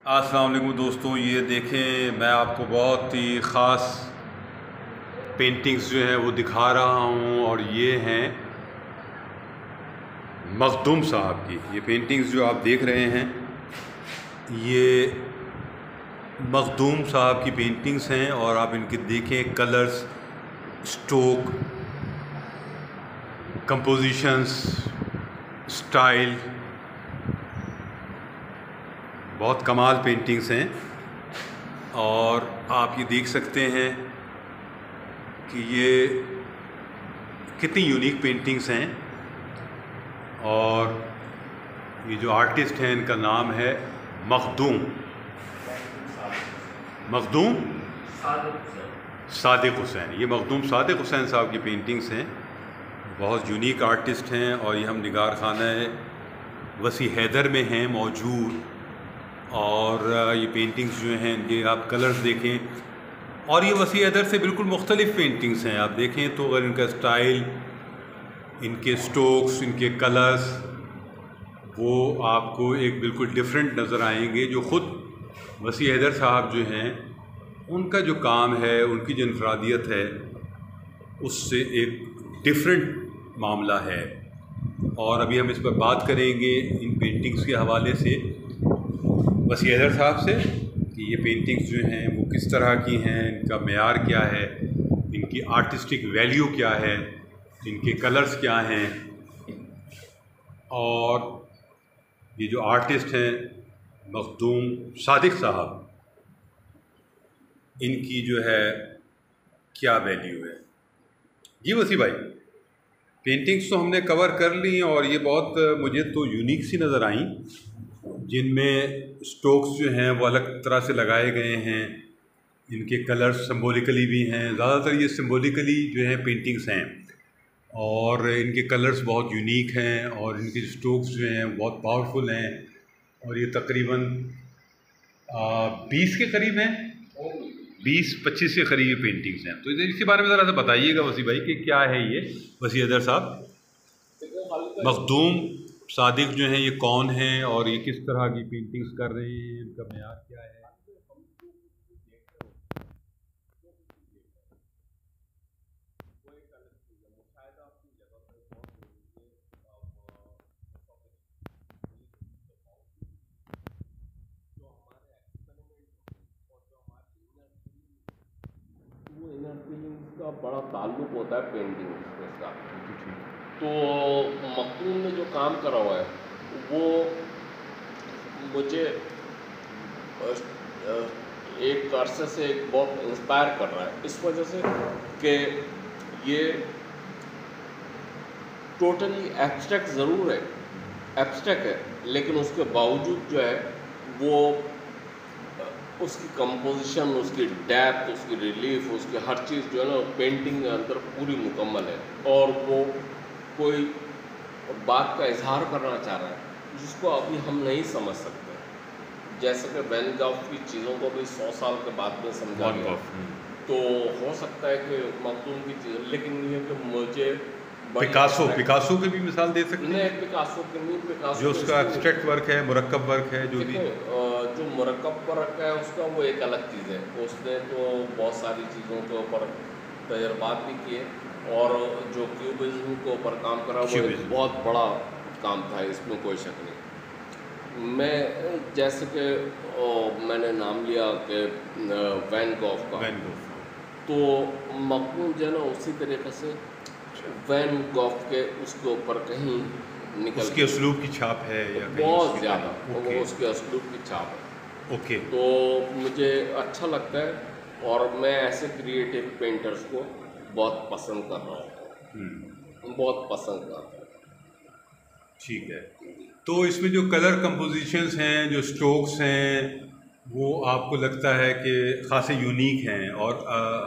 अस्सलाम वालेकुम दोस्तों, ये देखें मैं आपको बहुत ही ख़ास पेंटिंग्स जो हैं वो दिखा रहा हूँ। और ये हैं मखदूम साहब की। ये पेंटिंग्स जो आप देख रहे हैं ये मखदूम साहब की पेंटिंग्स हैं। और आप इनके देखें कलर्स, स्ट्रोक, कंपोजिशंस, स्टाइल, बहुत कमाल पेंटिंग्स हैं। और आप ये देख सकते हैं कि ये कितनी यूनिक पेंटिंग्स हैं। और ये जो आर्टिस्ट हैं इनका नाम है मखदूम सादिक हुसैन। ये मखदूम सादिक हुसैन साहब की पेंटिंग्स हैं। बहुत यूनिक आर्टिस्ट हैं। और ये हम निगार खाना है वसी हैदर में हैं मौजूद। और ये पेंटिंग्स जो हैं इनके आप कलर्स देखें, और ये वसी हैदर से बिल्कुल मुख्तलिफ़ पेंटिंग्स हैं। आप देखें तो अगर इनका स्टाइल, इनके स्ट्रोक्स, इनके कलर्स, वो आपको एक बिल्कुल डिफरेंट नज़र आएंगे। जो ख़ुद वसी हैदर साहब जो हैं उनका जो काम है, उनकी जो इनफरादियत है, उससे एक डिफरेंट मामला है। और अभी हम इस पर बात करेंगे इन पेंटिंग्स के हवाले से वसी हैदर साहब से कि ये पेंटिंग्स जो हैं वो किस तरह की हैं, इनका मेयार क्या है, इनकी आर्टिस्टिक वैल्यू क्या है, इनके कलर्स क्या हैं। और ये जो आर्टिस्ट हैं मखदूम सादिक साहब, इनकी जो है क्या वैल्यू है। जी वसी भाई, पेंटिंग्स तो हमने कवर कर ली और ये बहुत मुझे तो यूनिक सी नज़र आई, जिनमें स्ट्रोक्स जो हैं वो अलग तरह से लगाए गए हैं। इनके कलर्स सिंबॉलिकली भी हैं, ज़्यादातर ये सिंबॉलिकली जो हैं पेंटिंग्स हैं। और इनके कलर्स बहुत यूनिक हैं और इनके स्ट्रोक्स जो हैं बहुत पावरफुल हैं। और ये तकरीबन 20 के करीब हैं, 20-25 के करीब ये पेंटिंग्स हैं। तो इसके बारे में ज़रा सा बताइएगा वसी भाई कि क्या है ये वसी हैदर साहब, मखदूम सादिक जो हैं ये कौन हैं और ये किस तरह की पेंटिंग्स कर रहे हैं, इनका मेयार क्या है। वो इनर फीलिंग्स का बड़ा ताल्लुक होता है पेंटिंग के साथ। तो मखदूम ने जो काम करा हुआ है वो मुझे एक अरसे से बहुत इंस्पायर कर रहा है, इस वजह से कि ये टोटली एब्स्ट्रैक्ट ज़रूर है, एब्स्ट्रैक्ट है, लेकिन उसके बावजूद जो है वो उसकी कंपोजिशन, उसकी डेप्थ, उसकी रिलीफ, उसकी हर चीज़ जो है ना पेंटिंग के अंदर पूरी मुकम्मल है। और वो कोई बात का इजहार करना चाह रहा है जिसको अभी हम नहीं समझ सकते। जैसे कि वैन गॉग की चीज़ों को भी 100 साल के बाद में समझा गया, तो हो सकता है कि मखदूम की चीज़, लेकिन ये कि मुझे पिकासो की भी मिसाल दे सकते हैं। पिकासो की नहीं, पिकासो जो उसका एब्स्ट्रैक्ट वर्क है, मुरक्कब वर्क है, जो भी जो मुरक्कब वर्क है उसका वो एक अलग चीज़ है। उसने तो बहुत सारी चीज़ों के ऊपर तजर्बात भी किए, और जो क्यूबिज्म के ऊपर काम करा वो एक बहुत बड़ा काम था, इसमें कोई शक नहीं। मैं जैसे कि मैंने नाम लिया कि वैन गॉग का, तो मखदूम जो है ना उसी तरीके से वैन गॉग के उसके ऊपर कहीं निकल, उसके उसलूब की छाप है या बहुत ज़्यादा वो उसके उसलूब की छाप है। ओके। तो मुझे अच्छा लगता है और मैं ऐसे क्रिएटिव पेंटर्स को बहुत पसंद कर रहा हूँ, बहुत पसंद कर रहा हूँ। ठीक है, तो इसमें जो कलर कंपोजिशंस हैं, जो स्ट्रोक्स हैं, वो आपको लगता है कि खासे यूनिक हैं और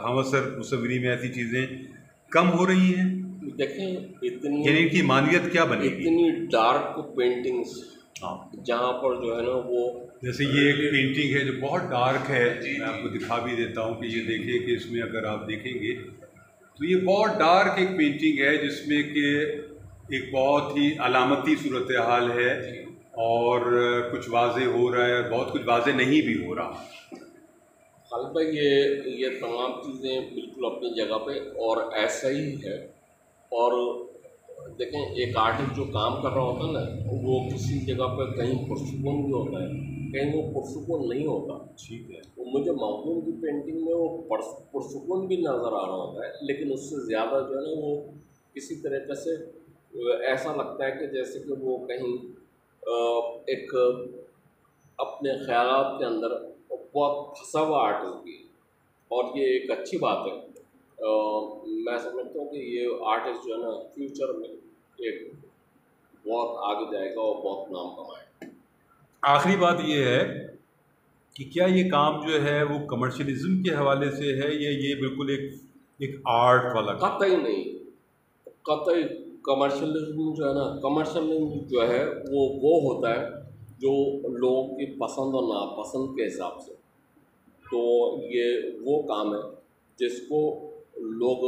हमअसर मुसव्वरी में ऐसी चीज़ें कम हो रही हैं। देखें इतनी, यानी इनकी मानियत क्या बनेगी, इतनी डार्क पेंटिंग्स जहाँ पर जो है ना वो, जैसे ये एक पेंटिंग है जो बहुत डार्क है, मैं आपको दिखा भी देता हूँ कि ये देखिए कि इसमें अगर आप देखेंगे तो ये बहुत डार्क एक पेंटिंग है जिसमें कि एक बहुत ही अलामती सूरत हाल है और कुछ वाजे हो रहा है, बहुत कुछ वाजे नहीं भी हो रहा। खालिद भाई, ये तमाम चीज़ें बिल्कुल अपनी जगह पे और ऐसा ही है। और देखें, एक आर्टिस्ट जो काम कर रहा होता है ना, वो किसी जगह पे कहीं पुरसुकून भी होता है, कहीं वो पुरसुकून नहीं होता। ठीक है। वो मुझे मखदूम की पेंटिंग में वो पुरसुकून भी नज़र आ रहा होता है, लेकिन उससे ज़्यादा जो है ना, वो किसी तरीके से ऐसा लगता है कि जैसे कि वो कहीं एक अपने ख्यालात के अंदर बहुत फंसा हुआ आर्टिस्ट भी है। और ये एक अच्छी बात है। मैं समझता हूँ कि ये आर्टिस्ट जो है ना, फ्यूचर में एक बहुत आगे जाएगा और बहुत नाम कमाएगा। आखिरी बात ये है कि क्या ये काम जो है वो कमर्शलिज्म के हवाले से है या ये बिल्कुल एक आर्ट वाला काम? कतई नहीं, कतई। कमर्शलिज्म जो है ना, कमर्शलिज्म जो है वो होता है जो लोगों की पसंद और नापसंद के हिसाब से। तो ये वो काम है जिसको लोग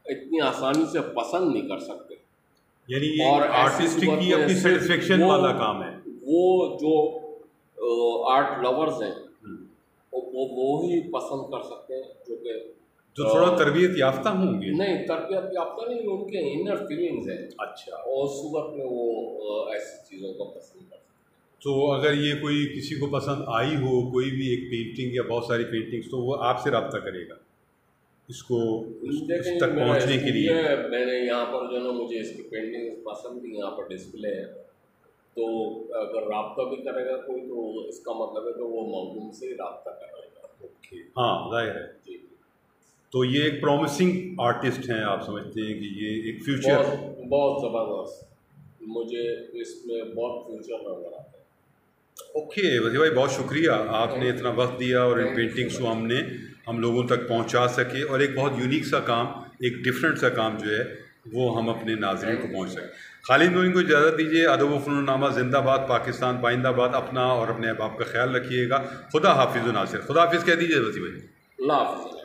इतनी आसानी से पसंद नहीं कर सकते। यानी ये और आर्टिस्ट की अपनी सेटिस्फेक्शन वाला काम है। वो जो आर्ट लवर्स हैं वो ही पसंद कर सकते हैं, जो थोड़ा तरबियत याफ्ता होंगे। नहीं, तरबियत याफ्ता नहीं, उनके इनर फीलिंग्स हैं। अच्छा। और उस वक्त में वो ऐसी चीज़ों को पसंद करते हैं। तो अगर ये कोई किसी को पसंद आई हो कोई भी एक पेंटिंग या बहुत सारी पेंटिंग्स, तो वो आपसे रब्ता करेगा इसको इस तक पहुंचने के लिए। मैंने यहाँ पर जो है ना, मुझे इसकी पेंटिंग पसंद थी, यहाँ पर डिस्प्ले है। तो अगर रब्ता भी करेगा कोई, तो इसका मतलब है कि वो मखदूम से ही रब्ता करेगा। ओके, हाँ, जाहिर है जी। तो ये एक प्रॉमिसिंग आर्टिस्ट हैं, आप समझते हैं कि ये एक फ्यूचर? बहुत ज़बरदस्त, मुझे इसमें बहुत फ्यूचर नज़र आता है। ओके वसी भाई, बहुत शुक्रिया, आपने इतना वक्त दिया और इन पेंटिंग्स को हम लोगों तक पहुंचा सके, और एक बहुत यूनिक सा काम, एक डिफरेंट सा काम जो है वो हम अपने नाज़रीन को पहुंच सकें। खालिद मोइन को इजाज़त दीजिए। अदब व फ़नून-नामा जिंदाबाद, पाकिस्तान पाइंदाबाद। अपना और अपने अहबाब का ख्याल रखिएगा। खुदा हाफिज़ नासिर। खुदा हाफिज़ कह दीजिए वसी भाई। अल्लाह हाफ़िज़।